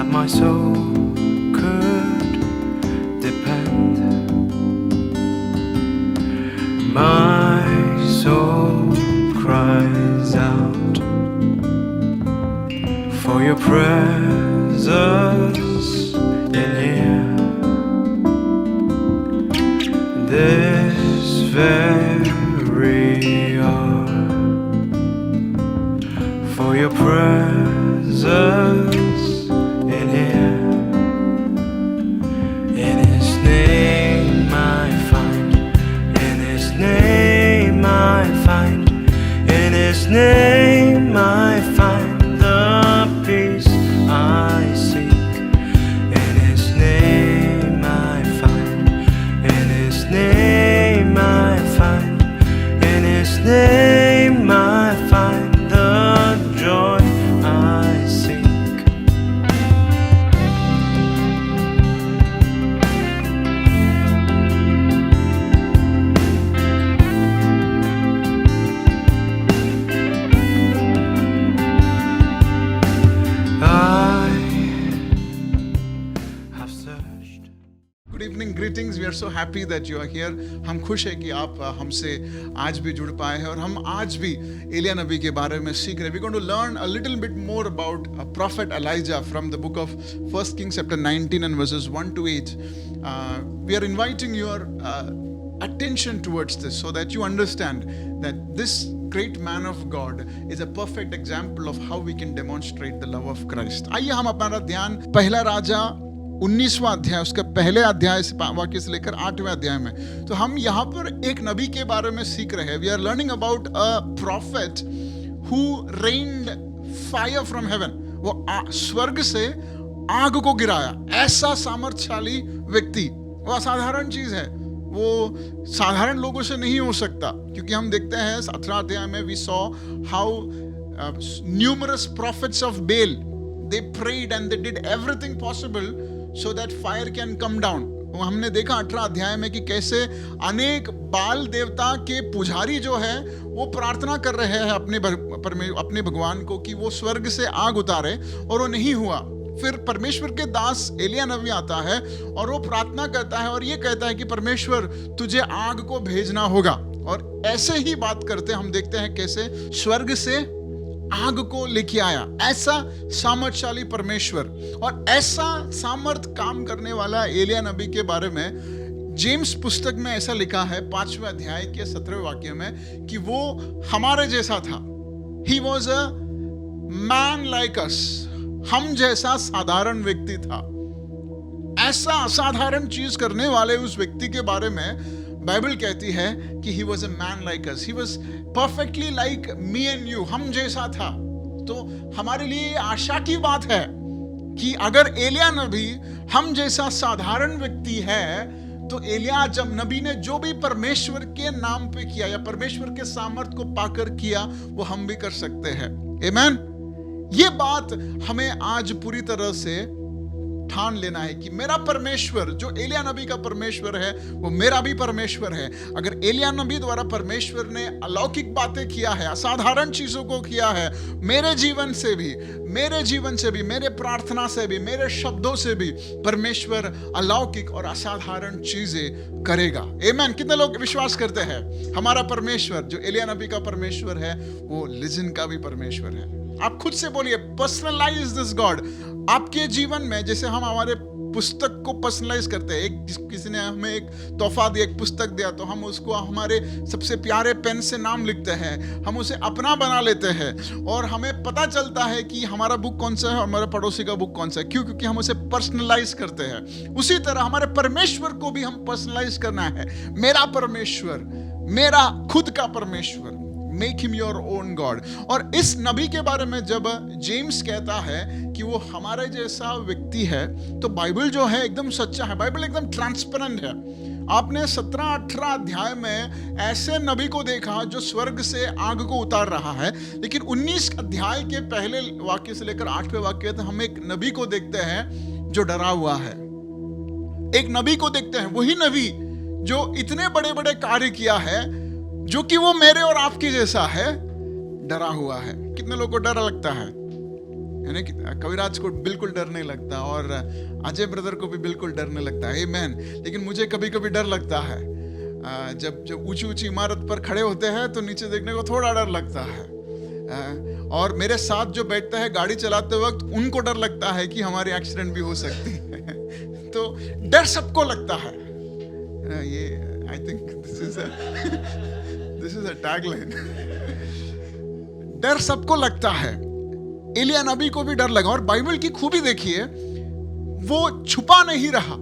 that my soul could depend. My soul cries out for your presence in here. This very hour, for your presence in here. In His name I find, in His name I find, in His name I find the peace I seek. In His name I find, in His name I find, in His name I find the joy I seek. I have searched. Good evening, greetings. We are so happy that you are here. हम खुश हैं कि आप हमसे आज भी जुड़ पाए हैं और हम आज भी एलिया नबी के बारे में सीख रहे हैं. We going to learn a little bit more about prophet Elijah from the book of 1 Kings chapter 19 and verses 1 to 8. We are inviting your attention towards this so that you understand that this great man of God is a perfect example of how we can demonstrate the love of Christ. आइए हम अपना ध्यान पहला राजा 19वां अध्याय, उसका पहले अध्याय से वाक्य से लेकर 8वें अध्याय में. तो हम यहाँ पर एक नबी के बारे में सीख रहे हैं. We are learning about a prophet who rained fire from heaven. वो स्वर्ग से आग को गिराया. ऐसा सामर्थ्यशाली व्यक्ति, वो असाधारण चीज है. वो साधारण लोगों से नहीं हो सकता, क्योंकि हम देखते हैं 18 अध्याय में we saw how numerous prophets of Baal, they prayed and they did everything possible so that fire can come down. वो हमने देखा 18 अध्याय में कि कैसे अनेक बाल देवता के पुजारी जो है वो प्रार्थना कर रहे हैं अपने भगवान को कि वो स्वर्ग से आग उतारे, और वो नहीं हुआ. फिर परमेश्वर के दास एलिया नबी आता है और वो प्रार्थना करता है और ये कहता है कि परमेश्वर तुझे आग को भेजना होगा. और ऐसे ही बात करते हम देखते हैं कैसे स्वर्ग से आग को लेके आया. ऐसा सामर्थ्यशाली परमेश्वर और ऐसा सामर्थ काम करने वाला एलिया नबी के बारे में जेम्स पुस्तक में ऐसा लिखा है 5वें अध्याय के 17वें वाक्य में कि वो हमारे जैसा था. He was a man like us. हम जैसा साधारण व्यक्ति था. ऐसा असाधारण चीज करने वाले उस व्यक्ति के बारे में बाइबल कहती है कि he was a man like us. He was perfectly like me and you. हम जैसा था. तो हमारे लिए आशा की बात है कि अगर एलिया नबी हम जैसा साधारण व्यक्ति है, तो एलिया जब नबी ने जो भी परमेश्वर के नाम पे किया या परमेश्वर के सामर्थ को पाकर किया, वो हम भी कर सकते हैं. आमीन. ये बात हमें आज पूरी तरह से ठान लेना है कि मेरा परमेश्वर जो एलिया नबी का परमेश्वर है वो मेरा भी परमेश्वर है. अगर एलिया नबी द्वारा परमेश्वर ने अलौकिक बातें किया है, असाधारण चीजों को किया है, मेरे जीवन से भी, मेरे प्रार्थना से भी, मेरे शब्दों से भी परमेश्वर अलौकिक और असाधारण चीजें करेगा. आमीन. कितने लोग विश्वास करते हैं हमारा परमेश्वर जो एलिया नबी का परमेश्वर है वो लिजन का भी परमेश्वर है? आप खुद से बोलिए, पर्सनलाइज दिस गॉड आपके जीवन में. जैसे हम हमारे पुस्तक को पर्सनलाइज करते हैं. किसी ने हमें एक तोहफा दिया, एक पुस्तक दिया, तो हम उसको हमारे सबसे प्यारे पेन से नाम लिखते हैं, हम उसे अपना बना लेते हैं और हमें पता चलता है कि हमारा बुक कौन सा है और हमारे पड़ोसी का बुक कौन सा है. क्यों? क्योंकि हम उसे पर्सनलाइज करते हैं. उसी तरह हमारे परमेश्वर को भी हम पर्सनलाइज करना है. मेरा परमेश्वर, मेरा खुद का परमेश्वर. Make him your own God. और इस नबी के बारे में जब जेम्स कहता है कि वो हमारे जैसा व्यक्ति है, तो बाइबल जो है एकदम सच्चा है. बाइबल एकदम ट्रांसपेरेंट है. आपने 17-18 अध्याय में ऐसे नबी को देखा जो स्वर्ग से आग को उतार रहा है, लेकिन 19 अध्याय के पहले वाक्य से लेकर 8वें वाक्य तक हम एक नबी को देखते हैं जो डरा हुआ है. एक नबी को देखते हैं, वही नबी जो इतने बड़े बड़े कार्य किया है, जो कि वो मेरे और आपके जैसा है, डरा हुआ है. कितने लोगों को डर लगता है? यानी कि कविराज को बिल्कुल डर नहीं लगता और अजय ब्रदर को भी बिल्कुल डर नहीं लगता है, आमेन। लेकिन मुझे कभी कभी डर लगता है। जब ऊंची ऊंची इमारत पर खड़े होते हैं तो नीचे देखने को थोड़ा डर लगता है। और मेरे साथ जो बैठता है गाड़ी चलाते वक्त, उनको डर लगता है कि हमारी एक्सीडेंट भी हो सकती है। तो डर सबको लगता है। ये I think this is a tagline. डर सबको लगता है। एलिया नबी को भी डर लगा और बाइबल की खूबी देखिए, वो छुपा नहीं रहा।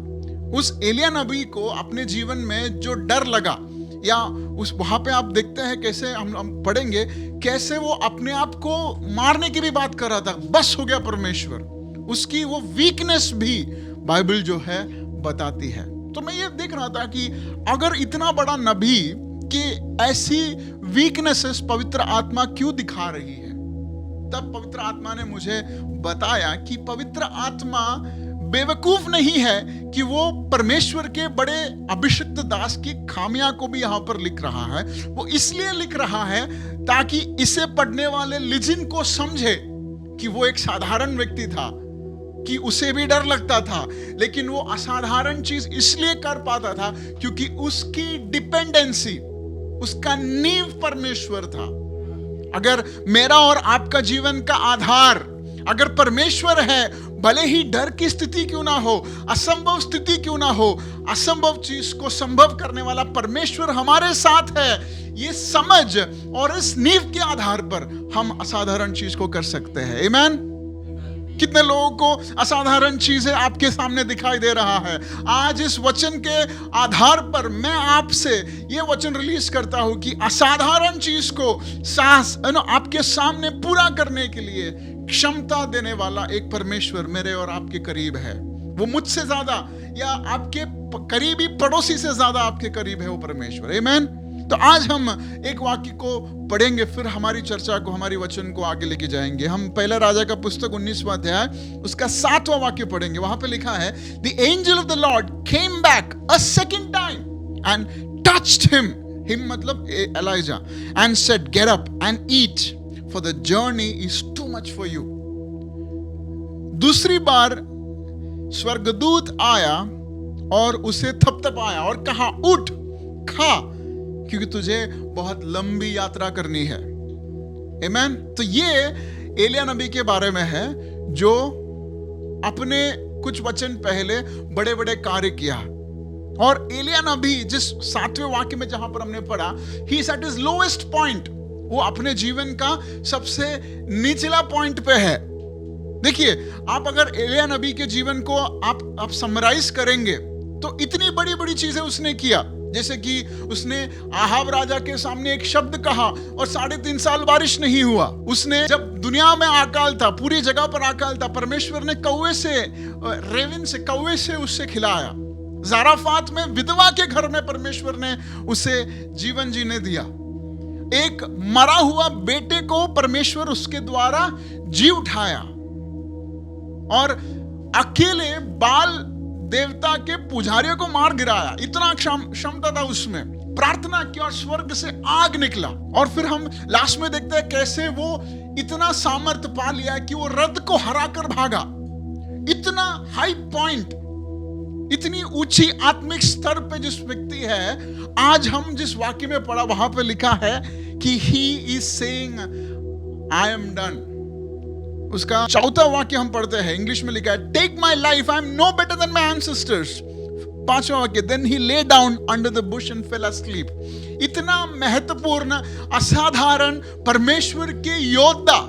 उस एलिया नबी को अपने जीवन में जो डर लगा, या उस वहां पे आप देखते हैं कैसे हम पढ़ेंगे कैसे वो अपने आप को मारने की भी बात कर रहा था। बस हो गया परमेश्वर, उसकी वो वीकनेस भी बाइबल जो है बताती है। तो मैं ये देख रहा था कि अगर इतना बड़ा नबी की ऐसी वीकनेसेस पवित्र आत्मा क्यों दिखा रही है, तब पवित्र आत्मा ने मुझे बताया कि पवित्र आत्मा बेवकूफ नहीं है कि वो परमेश्वर के बड़े अभिषिक्त दास की खामियां को भी यहां पर लिख रहा है। वो इसलिए लिख रहा है ताकि इसे पढ़ने वाले लिजिन को समझे कि वो एक साधारण व्यक्ति था, कि उसे भी डर लगता था, लेकिन वो असाधारण चीज इसलिए कर पाता था क्योंकि उसकी डिपेंडेंसी, उसका नींव परमेश्वर था। अगर मेरा और आपका जीवन का आधार अगर परमेश्वर है, भले ही डर की स्थिति क्यों ना हो, असंभव स्थिति क्यों ना हो, असंभव चीज को संभव करने वाला परमेश्वर हमारे साथ है, ये समझ और इस नींव के आधार पर हम असाधारण चीज को कर सकते हैं। आमीन। कितने लोगों को असाधारण चीजें आपके सामने दिखाई दे रहा है। आज इस वचन के आधार पर मैं आपसे ये वचन रिलीज करता हूं कि असाधारण चीज को साहस आपके सामने पूरा करने के लिए क्षमता देने वाला एक परमेश्वर मेरे और आपके करीब है। वो मुझसे ज्यादा या आपके करीबी पड़ोसी से ज्यादा आपके करीब है वो परमेश्वर। आमीन। तो आज हम एक वाक्य को पढ़ेंगे, फिर हमारी चर्चा को, हमारी वचन को आगे लेके जाएंगे। हम पहला राजा का पुस्तक 19वां अध्याय उसका 7वां वाक्य पढ़ेंगे। वहां पे लिखा है, the angel of the lord came back a second time and touched him मतलब Elijah, and said get up and eat for the journey is too much for you. दूसरी बार स्वर्गदूत आया और उसे थपथपाया और कहा, उठ खा, क्योंकि तुझे बहुत लंबी यात्रा करनी है। आमीन। तो ये एलिया नबी के बारे में है जो अपने कुछ वचन पहले बड़े बड़े कार्य किया। और एलिया नबी जिस 7वें वाक्य में जहां पर हमने पढ़ा, he is at his lowest point, वो अपने जीवन का सबसे निचला पॉइंट पे है। देखिए, आप अगर एलिया नबी के जीवन को आप समराइज करेंगे तो इतनी बड़ी बड़ी चीजें उसने किया। जैसे कि उसने आहाब राजा के सामने एक शब्द कहा और 3.5 साल बारिश नहीं हुआ। उसने जब दुनिया में अकाल था, पूरी जगह पर अकाल था, परमेश्वर ने कौवे से, रेवन से, कौवे से उससे खिलाया। जाराफात में विधवा के घर में परमेश्वर ने उसे जीवन जीने दिया। एक मरा हुआ बेटे को परमेश्वर उसके द्वारा जी उठाया और अकेले बाल देवता के पुजारियों को मार गिराया। इतना क्षमता था उसमें। प्रार्थना की और स्वर्ग से आग निकला। और फिर हम लास्ट में देखते हैं कैसे वो इतना सामर्थ्य पा लिया कि वो रथ को हराकर भागा। इतना हाई पॉइंट, इतनी ऊंची आत्मिक स्तर पे जिस व्यक्ति है, आज हम जिस वाक्य में पढ़ा वहां पे लिखा है कि he is saying I am done। उसका 4वां वाक्य हम पढ़ते हैं, इंग्लिश में लिखा है, take my life, I am no better than my ancestors. 5वां वाक्य, then he lay down under the bush and fell asleep। इतना महत्वपूर्ण, असाधारण परमेश्वर के योद्धा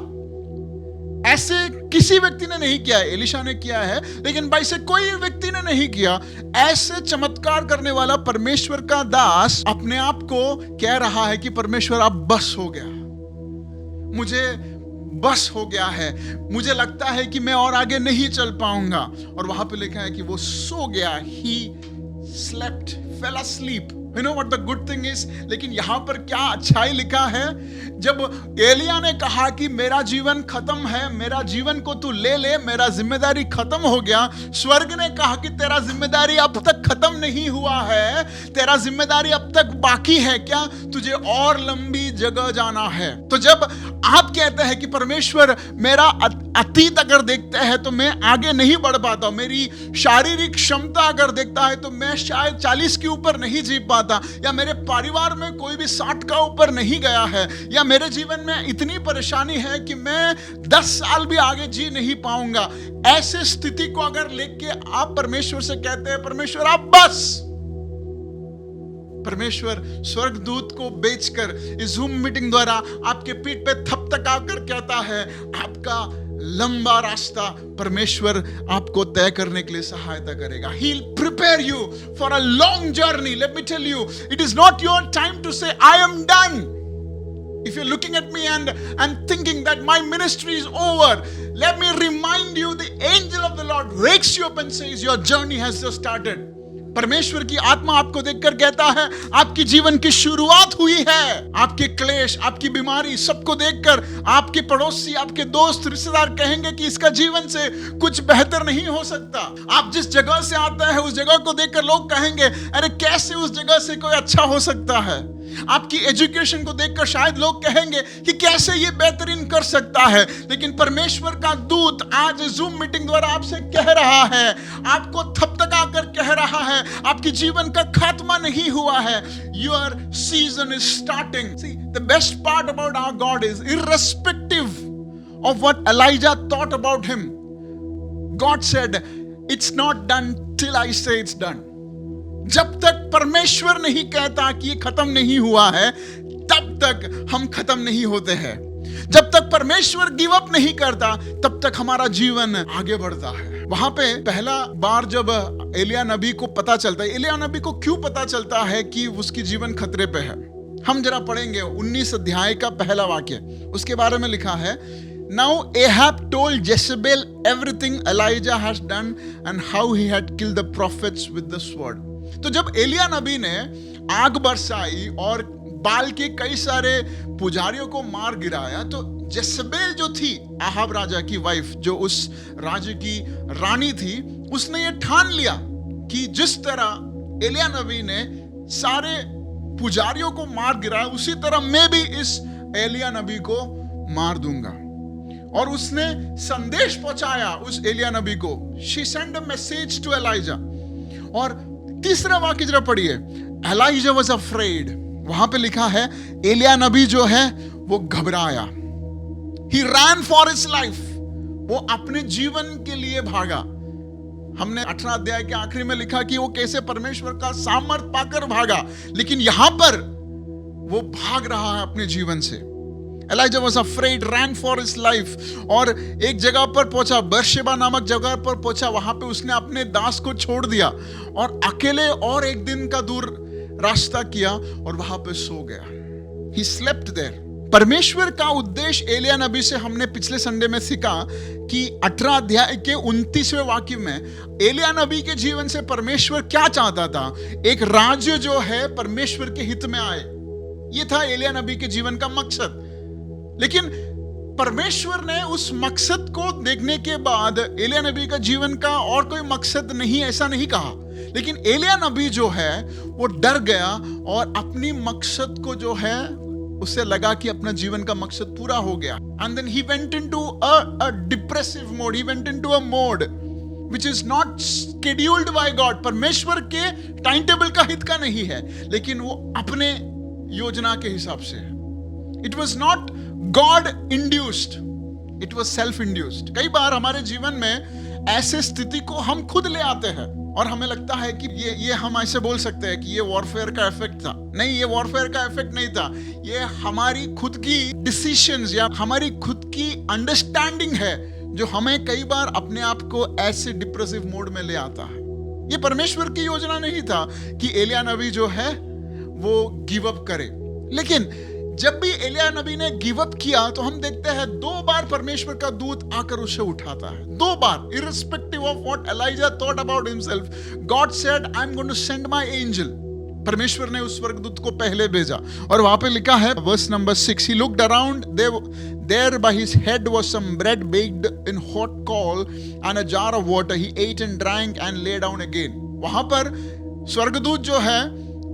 ऐसे किसी व्यक्ति ने नहीं किया है। एलिशा ने किया है, लेकिन भाई से कोई व्यक्ति ने नहीं किया। ऐसे चमत्कार करने वाला परमेश्वर का दास अपने आप को कह रहा है कि परमेश्वर अब बस हो गया, मुझे बस हो गया है, मुझे लगता है कि मैं और आगे नहीं चल पाऊंगा। और वहां पे लिखा है कि वो सो गया, he slept, fell asleep। You know what the good thing is? लेकिन यहां पर क्या अच्छाई लिखा है, जब एलिया ने कहा कि मेरा जीवन खत्म है, मेरा जीवन को तू ले ले, मेरा जिम्मेदारी खत्म हो गया, स्वर्ग ने कहा कि तेरा जिम्मेदारी अब तक खत्म नहीं हुआ है, तेरा जिम्मेदारी अब तक बाकी है, क्या तुझे और लंबी जगह जाना है। तो जब आप कहते हैं कि परमेश्वर मेरा अतीत अगर देखते हैं तो मैं आगे नहीं बढ़ पाता, मेरी शारीरिक क्षमता अगर देखता है तो मैं शायद 40 के ऊपर नहीं जी पाता, या मेरे परिवार में कोई भी 60 का ऊपर नहीं गया है, या मेरे जीवन में इतनी परेशानी है कि मैं 10 साल भी आगे जी नहीं पाऊंगा, ऐसे स्थिति को अगर लेके आप परमेश्वर से कहते हैं परमेश्वर आप बस, परमेश्वर स्वर्गदूत को बेचकर इस जूम मीटिंग द्वारा आपके पीठ पे थपथका कर कहता है आपका लंबा रास्ता परमेश्वर आपको तय करने के लिए सहायता करेगा। He'll prepare you for a long journey. Let me tell you, it is not your time to say I am done. If you're looking at me and thinking that my ministry is over, let me remind you, the angel of the Lord wakes you up and says your journey has just started. परमेश्वर की आत्मा आपको देखकर कहता है आपकी जीवन की शुरुआत हुई है। आपके क्लेश, आपकी बीमारी, सबको देखकर आपके पड़ोसी, आपके दोस्त, रिश्तेदार कहेंगे कि इसका जीवन से कुछ बेहतर नहीं हो सकता। आप जिस जगह से आते हैं उस जगह को देखकर लोग कहेंगे अरे कैसे उस जगह से कोई अच्छा हो सकता है। आपकी एजुकेशन को देखकर शायद लोग कहेंगे कि कैसे ये बेहतरीन कर सकता है। लेकिन परमेश्वर का दूत आज जूम मीटिंग द्वारा आपसे कह रहा है, आपको थपथका कर कह रहा है आपकी जीवन का खात्मा नहीं हुआ है। Your season is starting. See, the best part about our God is, irrespective of what Elijah thought about him, God said, it's not done till I say it's done. जब तक परमेश्वर नहीं कहता कि ये खत्म नहीं हुआ है, तब तक हम खत्म नहीं होते हैं। जब तक परमेश्वर गिव अप नहीं करता, तब तक हमारा जीवन आगे बढ़ता है। वहां पे पहला बार जब एलिया नबी को पता चलता है, एलिया नबी को क्यों पता चलता है कि उसकी जीवन खतरे पे है, हम जरा पढ़ेंगे 19 अध्याय का पहला वाक्य। उसके बारे में लिखा है, Now Ahab told Jezebel everything Elijah has done and how he had killed the prophets with the sword. तो जब एलिया नबी ने आग बरसाई और बाल के कई सारे पुजारियों को मार गिराया, तो जेसेबेल जो थी आहाब राजा की वाइफ, जो उस राज्य की रानी थी, उसने ये ठान लिया कि जिस तरह एलिया नबी ने सारे पुजारियों को मार गिराया, उसी तरह मैं भी इस एलिया नबी को मार दूंगा। और उसने संदेश पहुंचाया उस एलिया नबी को। She sent a message to Elijah. और तीसरा वाक्य जरा पढ़िए, Elijah was afraid. वहां पे लिखा है एलिया नबी जो है वो घबराया। He ran for his life. वो अपने जीवन के लिए भागा। हमने 18 अध्याय के आखिरी में लिखा कि वो कैसे परमेश्वर का सामर्थ पाकर भागा, लेकिन यहां पर वो भाग रहा है अपने जीवन से। Elijah was afraid, ran for his life. और एक जगह पर पहुंचा, बर्शेबा नामक जगह पर पहुंचा, वहां पे उसने अपने दास को छोड़ दिया और अकेले और एक दिन का दूर रास्ता किया और वहां पे सो गया। He slept there. परमेश्वर का उद्देश्य एलिया नबी से हमने पिछले संडे में सीखा कि 18 अध्याय के 29वें वाक्य में एलिया नबी के जीवन से परमेश्वर क्या चाहता था। एक राज्य जो है परमेश्वर के हित में आए, ये था एलिया नबी के जीवन का मकसद। लेकिन परमेश्वर ने उस मकसद को देखने के बाद एलिया नबी का जीवन का और कोई मकसद नहीं, ऐसा नहीं कहा। लेकिन एलिया नबी जो है वो डर गया और अपनी मकसद को जो है उससे लगा कि अपना जीवन का मकसद पूरा हो गया। And then he went into a depressive mode, he went into a mode which is not scheduled by God. परमेश्वर के टाइम टेबल का हित का नहीं है, लेकिन वो अपने योजना के हिसाब से। It was not God induced, it was self induced. कई बार हमारे जीवन में ऐसे स्थिति को हम खुद ले आते हैं और हमें लगता है कि ये हम ऐसे बोल सकते हैं कि ये वॉरफेयर का इफेक्ट था। नहीं, ये वॉरफेयर का इफेक्ट नहीं था, ये हमारी खुद की डिसीजंस या हमारी खुद की अंडरस्टैंडिंग है जो हमें कई बार अपने आप को ऐसे डिप्रेसिव मोड में ले आता है। ये परमेश्वर की योजना नहीं था कि एलिया नबी जो है वो गिव अप करे। लेकिन जब भी एलिया नबी ने गिव अप किया तो हम देखते हैं 2 बार परमेश्वर का दूत आकर उसे उठाता है। 2 बार, irrespective of what Elijah thought about himself, God said, I'm going to send my angel. परमेश्वर ने उस स्वर्गदूत को पहले भेजा। और वहां पे लिखा है verse number 6, he looked around, there by his head was some bread baked in hot coal and a jar of water. He ate and drank and lay down again. वहां पर स्वर्गदूत जो है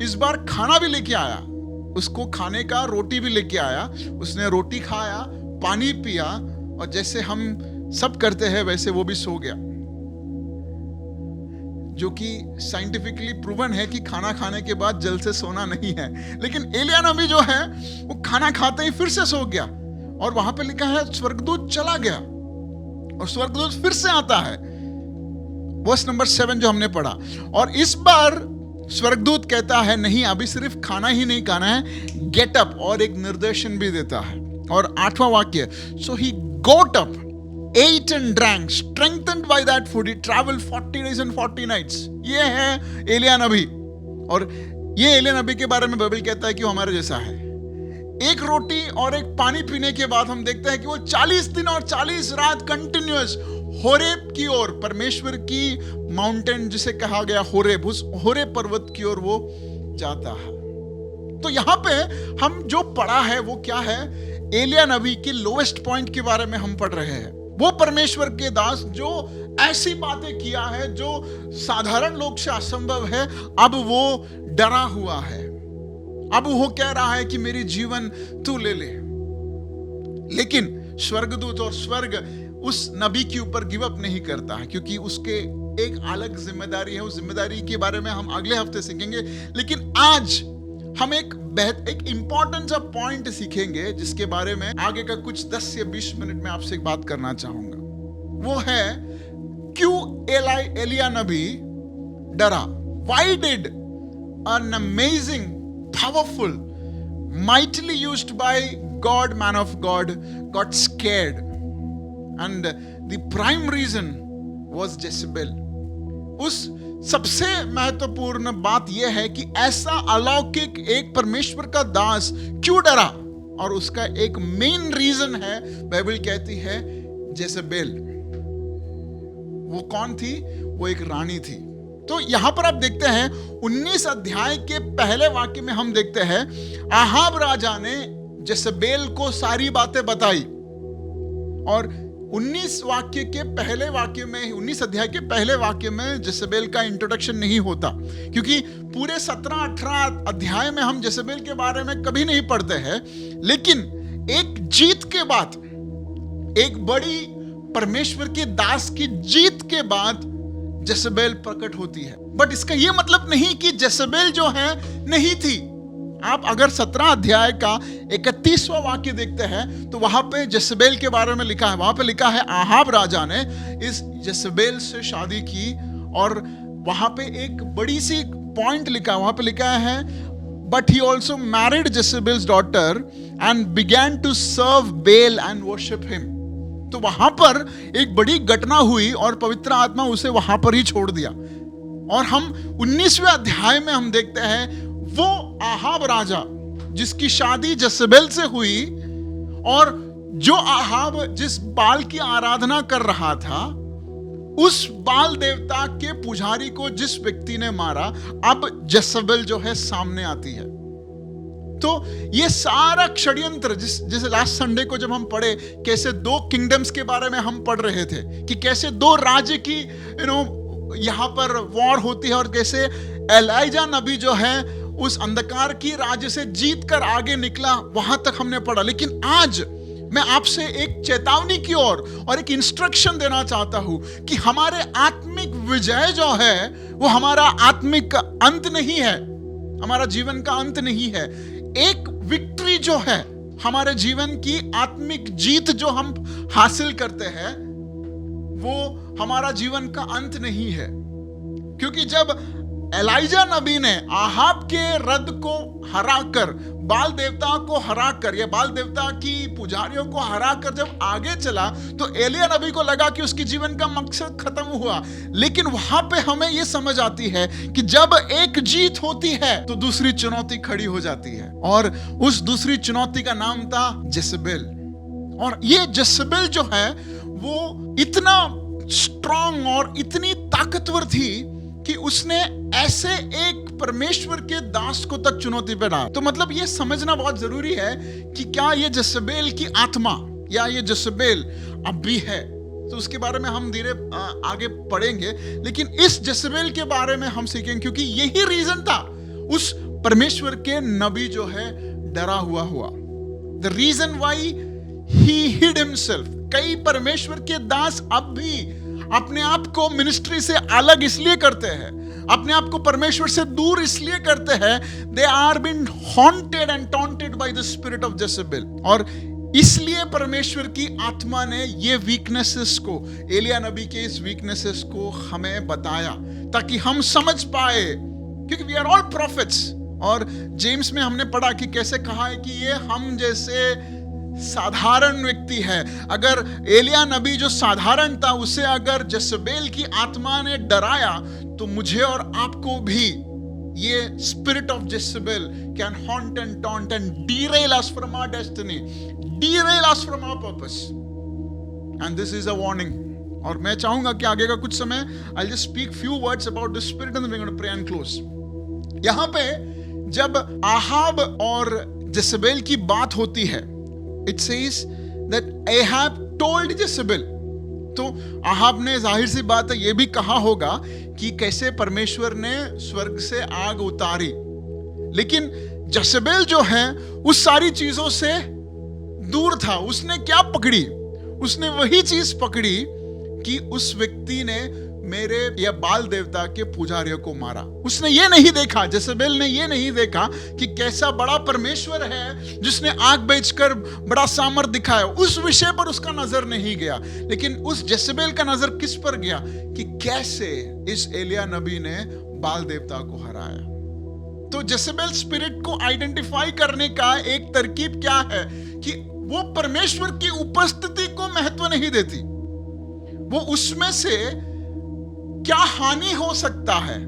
इस बार खाना भी लेके आया, उसको खाने का रोटी भी लेके आया। उसने रोटी खाया, पानी पिया, और जैसे हम सब करते हैं वैसे वो भी सो गया, जो कि साइंटिफिकली प्रूवन है कि खाना खाने के बाद जल्द से सोना नहीं है। लेकिन एलिया नबी जो है वो खाना खाते ही फिर से सो गया, और वहां पे लिखा है स्वर्गदूत चला गया और स्वर्गदूत फिर से आता है, वर्स नंबर 7 जो हमने पढ़ा। और इस बार स्वर्गदूत कहता है नहीं, अभी सिर्फ खाना ही नहीं खाना है, गेट अप, और एक निर्देशन भी देता है। और 8वां वाक्य, so he got up, ate and drank, strengthened by that food, he traveled 40 days and 40 nights. ये है एलिया नबी। और ये एलिया नबी के बारे में बाइबल कहता है कि वो हमारे जैसा है। एक रोटी और एक पानी पीने के बाद हम देखते हैं कि वो 40 दिन और 40 रात कंटिन्यूअस होरेब की ओर, परमेश्वर की माउंटेन जिसे कहा गया होरेब, उस होरेब पर्वत की ओर वो जाता है। तो यहां पे हम जो पढ़ा है वो क्या है, एलिया नबी के लोएस्ट पॉइंट के बारे में हम पढ़ रहे हैं। वो परमेश्वर के दास जो ऐसी बातें किया है जो साधारण लोग से असंभव है, अब वो डरा हुआ है, अब वो कह रहा है कि मेरी जीवन तू ले ले। लेकिन स्वर्गदूत और स्वर्ग उस नबी के ऊपर गिव अप नहीं करता है, क्योंकि उसके एक अलग जिम्मेदारी है। उस जिम्मेदारी के बारे में हम अगले हफ्ते सीखेंगे। लेकिन आज हम एक इंपॉर्टेंट सा पॉइंट सीखेंगे जिसके बारे में आगे का कुछ 10 या 20 मिनट में आपसे एक बात करना चाहूंगा। वो है क्यों एलिया नबी डरा। Why did an amazing, powerful, mightily used by God, man of God, got scared? And the prime reason was Jezebel. उस सबसे महत्वपूर्ण बात यह है कि ऐसा अलौकिक एक परमेश्वर का दास क्यों डरा, और उसका एक मेन रीजन है, बाइबल कहती है जेसेबेल। वो कौन थी? वो एक रानी थी। तो यहां पर आप देखते हैं 19 अध्याय के पहले वाक्य में हम देखते हैं आहाब राजा ने जेसेबेल को सारी बातें बताई। और 19 वाक्य के पहले वाक्य में, 19 अध्याय के पहले वाक्य में जेसेबेल का इंट्रोडक्शन नहीं होता, क्योंकि पूरे 17-18 अध्याय में हम जेसेबेल के बारे में कभी नहीं पढ़ते हैं। लेकिन एक जीत के बाद, एक बड़ी परमेश्वर के दास की जीत के बाद जेसेबेल प्रकट होती है। बट इसका यह मतलब नहीं कि जेसेबेल जो है नहीं थी। आप अगर 17 अध्याय का 31वां वाक्य देखते हैं तो वहां पे जेसेबेल के बारे में लिखा है। वहां पे लिखा है आहाब राजा ने इस जेसेबेल से शादी की, और वहां पे एक बड़ी सी पॉइंट लिखा है। वहां पे लिखा है but he also married Jezebel's daughter and began to serve Baal and worship him. तो वहां पर एक बड़ी घटना हुई और पवित्र आत्मा उसे वहां पर ही छोड़ दिया। और हम 19वें अध्याय में हम देखते हैं वो आहाब राजा जिसकी शादी जेसेबेल से हुई, और जो आहाब जिस बाल की आराधना कर रहा था, उस बाल देवता के पुजारी को जिस व्यक्ति ने मारा, अब जेसेबेल जो है सामने आती है। तो ये सारा षड्यंत्र, जैसे लास्ट संडे को जब हम पढ़े, कैसे 2 किंगडम्स के बारे में हम पढ़ रहे थे कि कैसे 2 राज्य की यहां पर वॉर होती है, और कैसे एलाइजा नबी जो है उस अंधकार की राज्य से जीत कर आगे निकला, वहां तक हमने पढ़ा। लेकिन आज मैं आपसे एक चेतावनी की ओर और एक इंस्ट्रक्शन देना चाहता हूं कि हमारे आत्मिक विजय जो है वो हमारा आत्मिक अंत नहीं है, हमारा जीवन का अंत नहीं है। एक विक्ट्री जो है, हमारे जीवन की आत्मिक जीत जो हम हासिल करते हैं, वो हमारा जीवन का अंत नहीं है। क्योंकि जब एलाइजा नबी ने आहाब के रथ को हराकर, बाल देवता को हराकर, या बाल देवता की पुजारियों को हराकर जब आगे चला, तो एलिया नबी को लगा कि उसके जीवन का मकसद खत्म हुआ। लेकिन वहां पे हमें यह समझ आती है कि जब एक जीत होती है तो दूसरी चुनौती खड़ी हो जाती है, और उस दूसरी चुनौती का नाम था जेसेबेल। और ये जेसेबेल जो है वो इतना स्ट्रांग और इतनी ताकतवर थी कि उसने ऐसे एक परमेश्वर के दास को तक चुनौती पे डाला। तो मतलब ये समझना बहुत जरूरी है कि क्या ये जसेबेल की आत्मा या ये जसेबेल अब भी है। तो उसके बारे में हम धीरे आगे पढ़ेंगे, लेकिन इस जसेबेल के बारे में हम सीखेंगे, क्योंकि यही रीजन था उस परमेश्वर के नबी जो है डरा हुआ। The reason why he hid himself. कई परमेश्वर के दास अब भी अपने आप को मिनिस्ट्री से अलग इसलिए करते हैं, अपने आप को परमेश्वर से दूर इसलिए करते हैं, they are been haunted and taunted by the spirit of Jezebel. और इसलिए परमेश्वर की आत्मा ने ये वीकनेसेस को, एलिया नबी के इस वीकनेसेस को हमें बताया ताकि हम समझ पाए, क्योंकि वी आर ऑल प्रॉफिट्स। और जेम्स में हमने पढ़ा कि कैसे कहा है कि ये हम जैसे साधारण व्यक्ति है। अगर एलिया नबी जो साधारण था, उसे अगर जसेबेल की आत्मा ने डराया, तो मुझे और आपको भी ये spirit of Jezebel can haunt and taunt and derail us from our destiny, derail us from our purpose, and this is a warning. और मैं चाहूंगा कि आगे का कुछ समय I'll just speak few words about the spirit and then we're going to pray and close. यहां पे जब आहाब और जेसेबेल की बात होती है, it says that Ahab told Jezebel. तो आहाब ने, जाहिर सी बात है, ये भी कहा होगा कि कैसे परमेश्वर ने स्वर्ग से आग उतारी। लेकिन जसेबेल जो है उस सारी चीजों से दूर था। उसने क्या पकड़ी? उसने वही चीज पकड़ी कि उस व्यक्ति ने मेरे या बाल देवता के पुजारियों को मारा। उसने ये नहीं देखा, जसेबेल ने ये नहीं देखा कि कैसा बड़ा परमेश्वर है जिसने आग बेचकर बड़ा सामर्थ दिखाया। उस विषय पर उसका नजर नहीं गया, लेकिन उस जसेबेल का नजर किस पर गया कि कैसे इस एलिया नबी ने बाल देवता को हराया। तो जसेबेल स्पिरिट को आइडेंटिफाई करने का एक तरकीब क्या है कि वो परमेश्वर की उपस्थिति को महत्व नहीं देती। वो उसमें से क्या हानि हो सकता है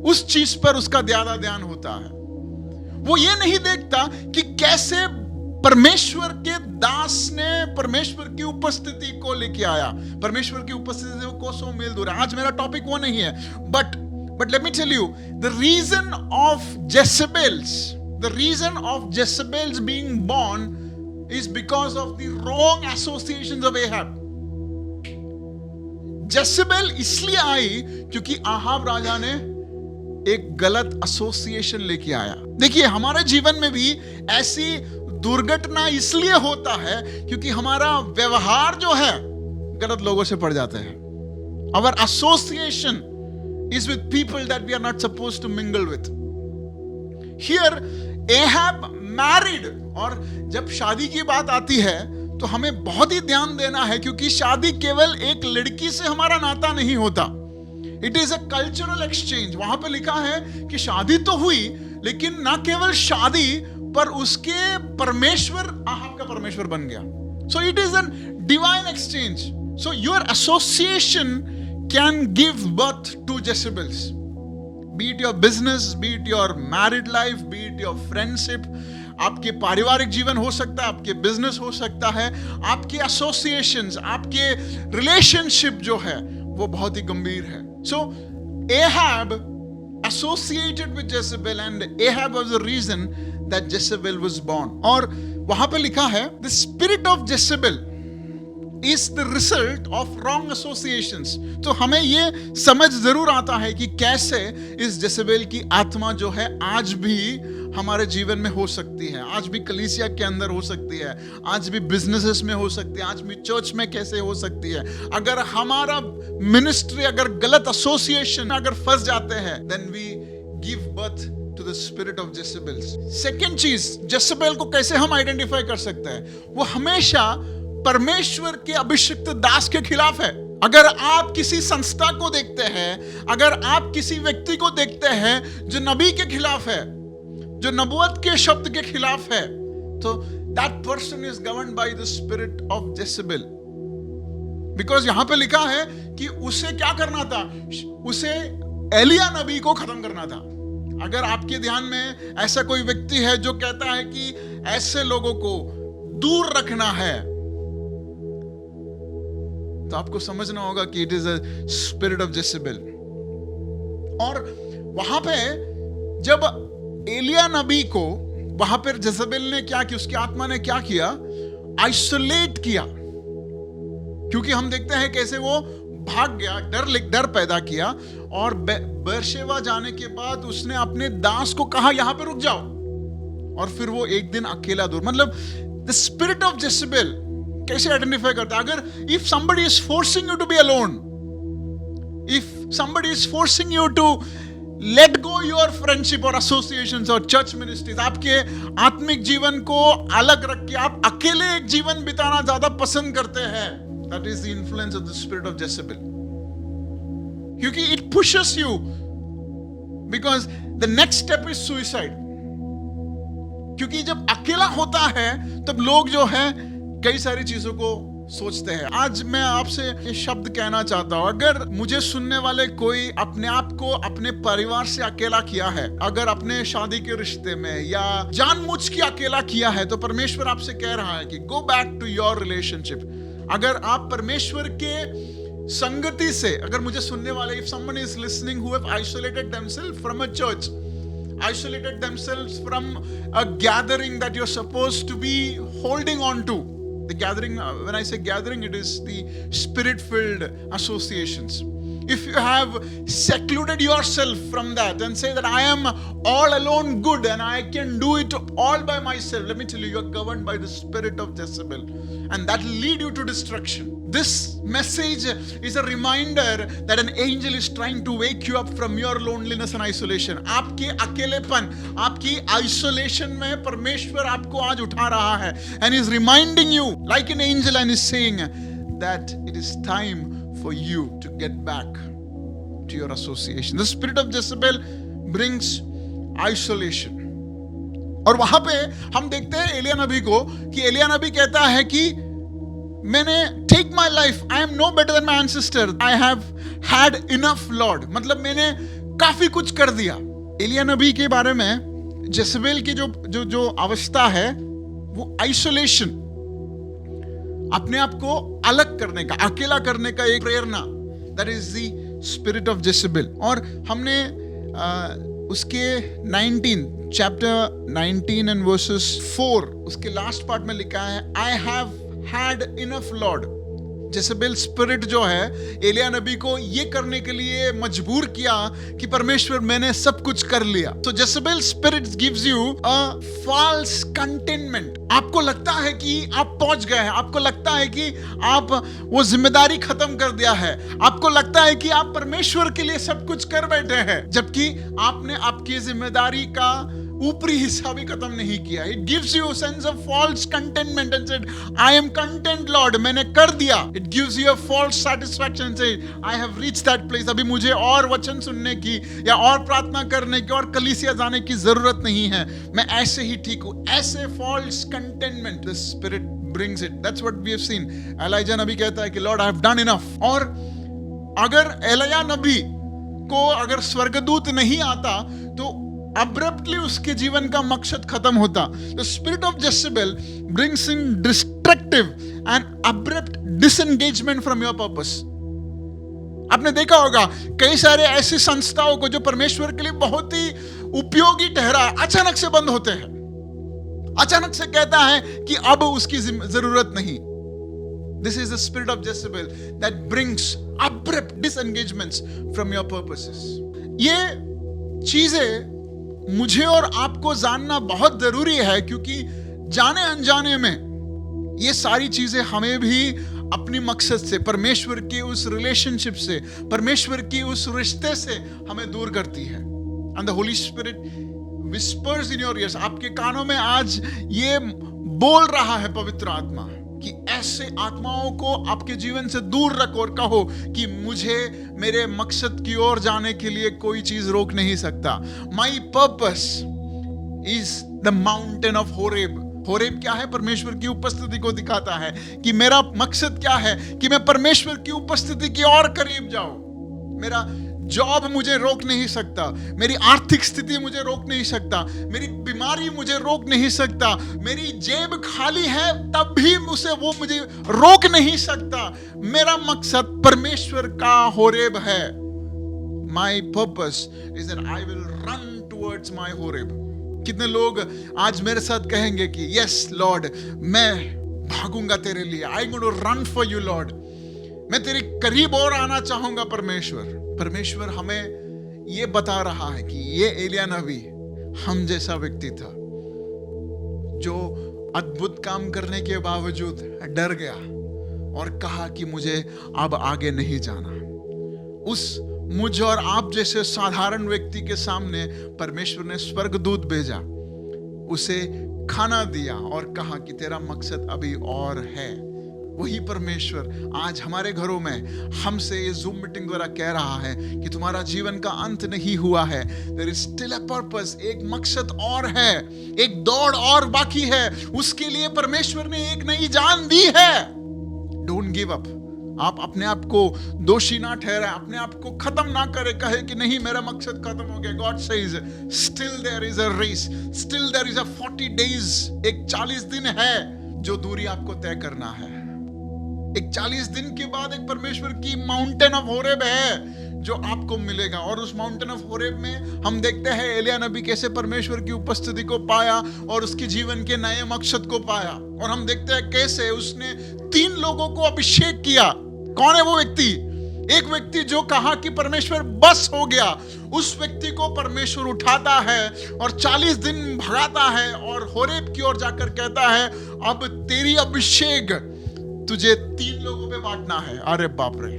उस चीज पर उसका ज्यादा ध्यान होता है। वो ये नहीं देखता कि कैसे परमेश्वर के दास ने परमेश्वर की उपस्थिति को लेके आया। परमेश्वर की उपस्थिति को सो मेल दूर है। आज मेरा टॉपिक वो नहीं है, but let me tell you the reason of Jezebel's being born is because of the wrong associations of Ahab. Jezebel इसलिए आई क्योंकि आहाब राजा ने एक गलत एसोसिएशन लेके आया। देखिए, हमारे जीवन में भी ऐसी दुर्घटना इसलिए होता है क्योंकि हमारा व्यवहार जो है गलत लोगों से पड़ जाते हैं। Our association is with people that we are not supposed to mingle with. Here Ahab married, और जब शादी की बात आती है तो हमें बहुत ही ध्यान देना है, क्योंकि शादी केवल एक लड़की से हमारा नाता नहीं होता। It is a cultural exchange. वहां पे लिखा है कि शादी तो हुई, लेकिन ना केवल शादी पर उसके परमेश्वर आहाब का परमेश्वर बन गया। So it is an divine exchange. So your association can give birth to Jezebels, be it your business, be it your married life, be it your friendship. आपके पारिवारिक जीवन हो सकता है, आपके बिजनेस हो सकता है, आपके एसोसिएशंस, आपके रिलेशनशिप जो है वो बहुत ही गंभीर है। सो Ahab associated with Jezebel and Ahab was the reason that Jezebel was born. और वहां पे लिखा है the spirit of Jezebel is the result of wrong associations. तो हमें ये समझ जरूर आता है कि कैसे इस जेसेबेल की आत्मा जो है आज भी हमारे जीवन में हो सकती है, आज भी कलीसिया के अंदर हो सकती है, आज भी बिजनेसेस में हो सकती है, आज भी चर्च में कैसे हो सकती है। अगर हमारा मिनिस्ट्री अगर गलत एसोसिएशन अगर फंस जाते हैं, then we give birth to the spirit of Jezebel. Second चीज, जेसेबेल को कैसे हम आइडेंटिफाई कर सकते हैं? वो हमेशा परमेश्वर के अभिषिक्त दास के खिलाफ है। अगर आप किसी संस्था को देखते हैं, अगर आप किसी व्यक्ति को देखते हैं जो नबी के खिलाफ है, जो नबूवत के शब्द के खिलाफ है, तो that person is governed by the spirit of Jezebel. Because यहां पे लिखा है कि उसे क्या करना था? उसे एलिया नबी को खत्म करना था। अगर आपके ध्यान में ऐसा कोई व्यक्ति है जो कहता है कि ऐसे लोगों को दूर रखना है, तो आपको समझना होगा कि it is a spirit of Jezebel. और वहां पे जब एलिया नबी को वहां पर जज़ेबेल ने क्या किया, उसकी आत्मा ने क्या किया, आइसोलेट किया। क्योंकि हम देखते हैं कैसे वो भाग गया, डर पैदा किया, और बेरशेबा जाने के बाद उसने अपने दास को कहा यहां पे रुक जाओ, और फिर वो एक दिन अकेला दूर। मतलब द स्पिरिट ऑफ जेसेबेल कैसे आइडेंटिफाई करता है? अगर if somebody is forcing you to be alone, if somebody is forcing you to let go your friendship और एसोसिएशंस और चर्च मिनिस्ट्रीज, आपके आत्मिक जीवन को अलग रख के आप अकेले एक जीवन बिताना ज्यादा पसंद करते हैं, that is the influence of the spirit of Jezebel. क्योंकि it pushes you, because the next step is suicide. क्योंकि जब अकेला होता है तब लोग जो है कई सारी चीजों को सोचते हैं। आज मैं आपसे ये शब्द कहना चाहता हूं, अगर मुझे सुनने वाले कोई अपने आप को अपने परिवार से अकेला किया है, अगर अपने शादी के रिश्ते में या जानबूझ के अकेला किया है, तो परमेश्वर आपसे कह रहा है कि go back to your relationship. अगर आप परमेश्वर के संगति से, अगर मुझे सुनने वाले, if someone is listening who have isolated themselves from a church, isolated themselves from a gathering that you're supposed to be holding on to. The gathering, when I say gathering, it is the spirit-filled associations. If you have secluded yourself from that and say that I am all alone good and I can do it all by myself, let me tell you, you are governed by the spirit of Jezebel, and that will lead you to destruction. This message is a reminder that an angel is trying to wake you up from your loneliness and isolation. आपके अकेलेपन, आपकी isolation में परमेश्वर आपको आज उठा रहा है, and is reminding you like an angel and is saying that it is time for you to get back to your association. The spirit of Jezebel brings isolation. और वहां पे हम देखते हैं एलिया नबी को, कि एलिया नबी कहता है कि मैंने take my life, I am no better than my ancestor, I have had enough Lord. मतलब मैंने काफी कुछ कर दिया। एलिया नबी के बारे में जेसेबेल की जो अवस्था है वो आइसोलेशन, अपने आप को अलग करने का, अकेला करने का एक प्रेरणा, that is the spirit of Jezebel. और हमने उसके 19 चैप्टर 19 एंड वर्सेस 4 उसके लास्ट पार्ट में लिखा है, I have had enough Lord. Jezebel spirit जो है एलिया नबी को ये करने के लिए मजबूर किया कि परमेश्वर मैंने सब कुछ कर लिया। तो Jezebel spirit gives you a false contentment. आपको लगता है कि आप पहुंच गए हैं, आपको लगता है कि आप वो जिम्मेदारी खत्म कर दिया है, आपको लगता है कि आप परमेश्वर के लिए सब कुछ कर बैठे हैं, जबकि आपने आपकी जिम्मेदारी का ऊपरी हिस्सा भी खत्म नहीं किया। It gives you sense of false containment and said I am content Lord, मैंने कर दिया। It gives you a false satisfaction, said I have reached that place, अभी मुझे और वचन सुनने की या और प्रार्थना करने की और कलीसिया जाने की जरूरत नहीं है, मैं ऐसे ही ठीक हूं। ऐसे false containment the spirit brings it. That's what we have seen. Elijah नबी कहता है कि Lord I have done enough. और अगर एलिया नबी को अगर स्वर्गदूत नहीं आता तो अब्रप्टली उसके जीवन का मकसद खत्म होता। The spirit of Jezebel brings in destructive and abrupt disengagement from your purpose. आपने देखा होगा कई सारे ऐसी संस्थाओं को जो परमेश्वर के लिए बहुत ही उपयोगी ठहरा, अचानक से बंद होते हैं, अचानक से कहता है कि अब उसकी जरूरत नहीं। This is the spirit of Jezebel that brings abrupt disengagements from your purposes. ये चीजें मुझे और आपको जानना बहुत जरूरी है, क्योंकि जाने अनजाने में ये सारी चीजें हमें भी अपनी मकसद से, परमेश्वर की उस रिलेशनशिप से, परमेश्वर की उस रिश्ते से हमें दूर करती है। And the Holi spirit whispers in your ears, आपके कानों में आज ये बोल रहा है पवित्र आत्मा कि ऐसे आत्माओं को आपके जीवन से दूर रखो और कहो कि मुझे मेरे मकसद की ओर जाने के लिए कोई चीज रोक नहीं सकता। My purpose is the mountain of Horeb. Horeb क्या है? परमेश्वर की उपस्थिति को दिखाता है कि मेरा मकसद क्या है, कि मैं परमेश्वर की उपस्थिति की और करीब जाऊं। मेरा जॉब मुझे रोक नहीं सकता, मेरी आर्थिक स्थिति मुझे रोक नहीं सकता, मेरी बीमारी मुझे रोक नहीं सकता, मेरी जेब खाली है तब भी वो मुझे रोक नहीं सकता। मेरा मकसद परमेश्वर का होरेब है। my purpose is that I will run towards my Horeb. कितने लोग आज मेरे साथ कहेंगे कि yes Lord, मैं भागूंगा तेरे लिए. I'm going to run for you Lord. मैं तेरे करीब और आना चाहूंगा परमेश्वर हमें ये बता रहा है कि ये एलिया नबी हम जैसा व्यक्ति था जो अद्भुत काम करने के बावजूद डर गया और कहा कि मुझे अब आगे नहीं जाना. उस मुझ और आप जैसे साधारण व्यक्ति के सामने परमेश्वर ने स्वर्गदूत भेजा, उसे खाना दिया और कहा कि तेरा मकसद अभी और है. वही परमेश्वर आज हमारे घरों में हमसे ये जूम मीटिंग द्वारा कह रहा है कि तुम्हारा जीवन का अंत नहीं हुआ है. There is still a purpose. एक मकसद और है, एक दौड़ और बाकी है. उसके लिए परमेश्वर ने एक नई जान दी है. Don't give up. आप अपने आप को दोषी ना ठहराएं, अपने आप को खत्म ना करें, कहे कि नहीं मेरा मकसद खत्म हो गया. God says still there is a race, still there is a 40 days. एक 40 दिन है जो दूरी आपको तय करना है. एक 40 दिन के बाद एक परमेश्वर की माउंटेन ऑफ होरेब है जो आपको मिलेगा. और उस माउंटेन ऑफ होरेब में हम देखते हैं एलिया नबी कैसे परमेश्वर की उपस्थिति को पाया और उसके जीवन के नए मकसद को पाया. और हम देखते हैं कैसे उसने 3 लोगों को अभिषेक किया. कौन है वो व्यक्ति? एक व्यक्ति जो कहा कि परमेश्वर बस हो गया, उस व्यक्ति को परमेश्वर उठाता है और 40 दिन भगाता है और होरेब की ओर जाकर कहता है अब तेरी अभिषेक तुझे 3 लोगों पे बांटना है. अरे बाप रे,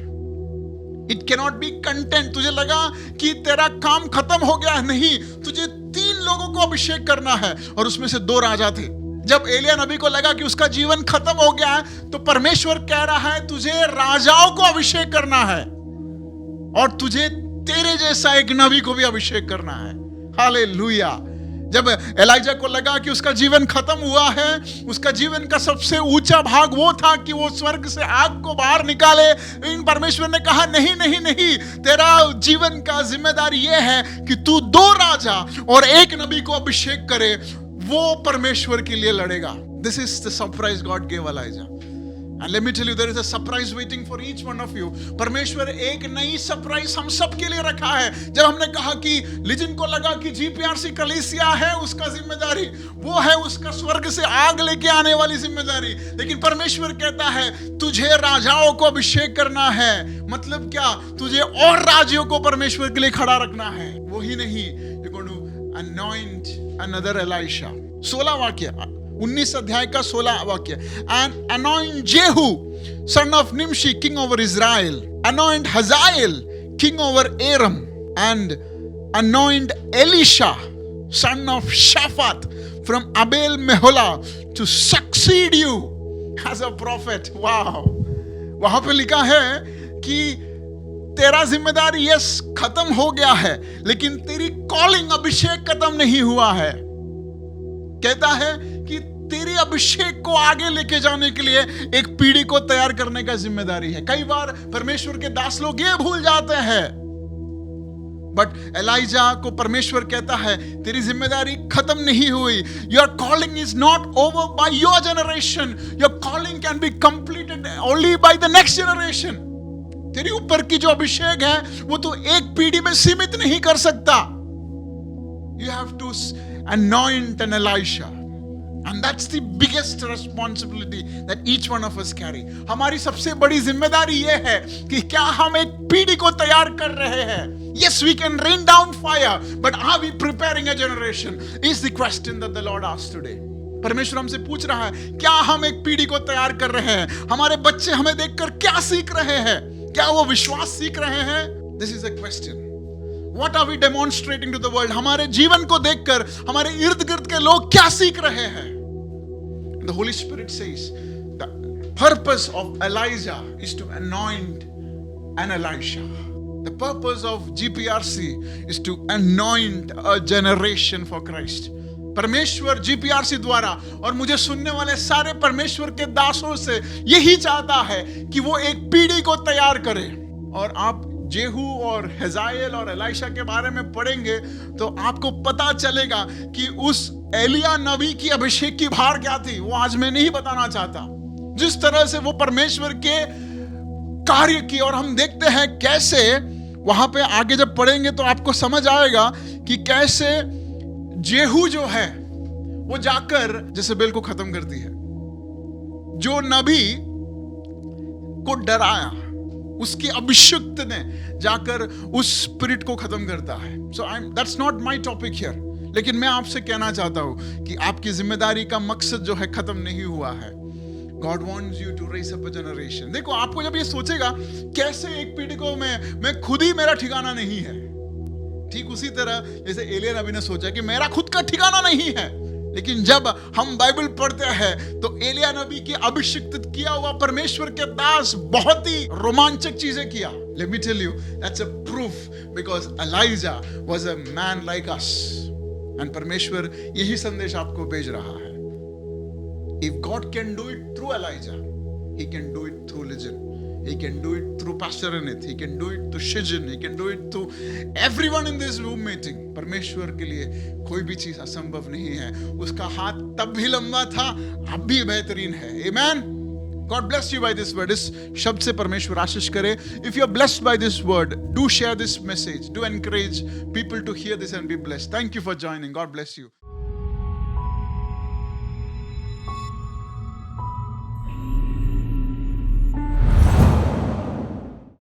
इट कैनॉट बी कंटेंट. तुझे लगा कि तेरा काम खत्म हो गया, नहीं, तुझे 3 लोगों को अभिषेक करना है. और उसमें से 2 राजा थे. जब एलिया नबी को लगा कि उसका जीवन खत्म हो गया है तो परमेश्वर कह रहा है तुझे राजाओं को अभिषेक करना है और तुझे तेरे जैसा एक नबी को भी अभिषेक करना है. हालेलुया. जब एलाइजा को लगा कि उसका जीवन खत्म हुआ है, उसका जीवन का सबसे ऊंचा भाग वो था कि वो स्वर्ग से आग को बाहर निकाले, इन परमेश्वर ने कहा नहीं नहीं नहीं, तेरा जीवन का जिम्मेदारी ये है कि तू 2 राजा और 1 नबी को अभिषेक करे. वो परमेश्वर के लिए लड़ेगा. This is the surprise God gave Elijah. And let me tell you, there is a surprise waiting for each one of you. परमेश्वर एक नई सरप्राइज हम सब के लिए रखा है. जब हमने कहा कि लिजिन को लगा कि जीपीआरसी कलीसिया है उसका जिम्मेदारी, वो है उसका स्वर्ग से आग लेके आने वाली जिम्मेदारी. लेकिन परमेश्वर कहता है तुझे राजाओं को अभिषेक करना है. मतलब क्या? तुझे और राज्यों को परमेश्वर के लिए खड़ा रखना है. वही नहीं, you're going to anoint another Elisha. 16 वाक्य, 19 अध्याय का 16 वाक्य. And anoint Jehu, son of Nimshi, king over Israel. Anoint Hazael, king over Aram. And anoint Elisha, son of Shaphat, from Abel Meholah, to succeed you as a prophet. Wow. वहां पे लिखा है कि तेरा जिम्मेदारी यस खत्म हो गया है, लेकिन तेरी कॉलिंग अभिषेक खत्म नहीं हुआ है. कहता है कि तेरी अभिषेक को आगे लेके जाने के लिए एक पीढ़ी को तैयार करने का जिम्मेदारी है. कई बार परमेश्वर के दास लोग ये भूल जाते हैं, बट एलाइजा को परमेश्वर कहता है तेरी जिम्मेदारी खत्म नहीं हुई. Your calling is not over by your generation. Your calling can be completed only by the next generation. तेरे ऊपर की जो अभिषेक है वो तो एक पीढ़ी में सीमित नहीं कर सकता. You have to anoint an Elisha. And that's the biggest responsibility that each one of us carry. हमारी सबसे बड़ी जिम्मेदारी ये है कि क्या हम एक पीढ़ी को तैयार कर रहे हैं. Yes, we can rain down fire, but are we preparing a generation? Is the question that the Lord asked today. परमेश्वर हमसे पूछ रहा है क्या हम एक पीढ़ी को तैयार कर रहे हैं. हमारे बच्चे हमें देखकर क्या सीख रहे हैं? क्या वो विश्वास सीख रहे हैं? This is a question. What are we demonstrating to the world? हमारे जीवन को देखकर हमारे इर्द गिर्द के लोग क्या सीख रहे हैं? The Holy Spirit says the purpose of Elijah is to anoint an Elisha. The purpose of GPRC is to anoint a generation for Christ. परमेश्वर GPRC द्वारा और मुझे सुनने वाले सारे परमेश्वर के दासों से यही चाहता है कि वो एक पीढ़ी को तैयार करे. और आप जेहू और हजाएल और एलाइशा के बारे में पढ़ेंगे तो आपको पता चलेगा कि उस एलिया नबी की अभिषेक की भार क्या थी. वो आज मैं नहीं बताना चाहता. जिस तरह से वो परमेश्वर के कार्य की, और हम देखते हैं कैसे वहां पे आगे जब पढ़ेंगे तो आपको समझ आएगा कि कैसे जेहू जो है वो जाकर जेसेबेल को खत्म करती है। जो नबी को डराया, उसकी अभिषिक्त ने जाकर उस स्पिरिट को खत्म करता है। So that's not my topic here, लेकिन मैं आपसे कहना चाहता हूं कि आपकी जिम्मेदारी का मकसद जो है खत्म नहीं हुआ है। God wants you to raise up a generation. देखो, आपको जब ये सोचेगा कैसे एक पीढ़ी को मैं खुद ही मेरा ठिकाना नहीं है, ठीक उसी तरह जैसे एलिया नबी ने सोचा कि मेरा खुद का ठिकाना नहीं है, लेकिन जब हम बाइबल पढ़ते हैं तो एलिया नबी की अभिषिक्त किया हुआ परमेश्वर के दास बहुत ही रोमांचक चीजें किया। Let me tell you, that's a proof because Elijah was a man like us. And परमेश्वर यही संदेश आपको भेज रहा है। If God can do it through Elijah, He can do it through Legion. He can do it through Pastor Anith. He can do it through Shijan. He can do it through everyone in this room meeting. परमेश्वर के लिए कोई भी चीज असंभव नहीं है। उसका हाथ तब भी लंबा था, अब भी बेहतरीन है। Amen. God bless you by this word. इस शब्द से परमेश्वर आशीष करे। If you are blessed by this word, do share this message. Do encourage people to hear this and be blessed. Thank you for joining. God bless you.